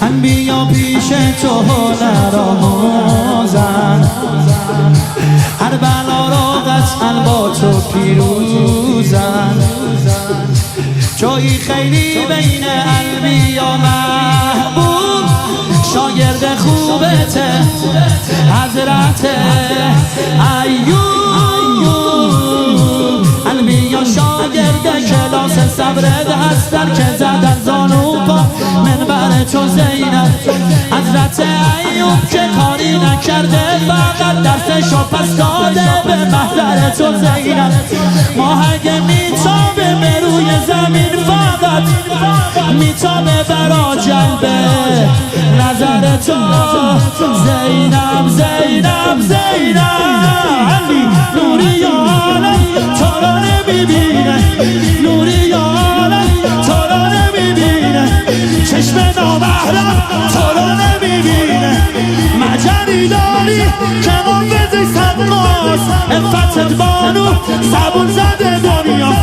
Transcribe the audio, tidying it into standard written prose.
انبیا پیش تو هنر آموزن، هر بلا را قطعا با تو پیروزن. جایی خیلی بین انبیا محبوب، شاگرد خوبته حضرت ایوب. انبیا شاگرد کلاس صبرت هستن که زدن زانو پا منبر تو زینب. حضرت ایوب که کاری نکرده فقط درسشو پس داده به محضر تو زینب. ماهک میتابه به روی زمین فقط میتابه برا جلب نظر تو زینب زینب زینب. علی نوری عالم تو را نمیبینه، نوری عالم تو را نمیبینه، چشم نامحرم تو را نمیبینه. مجری داری که حافظ سماس، عفتت بانو زبون زده دنیا.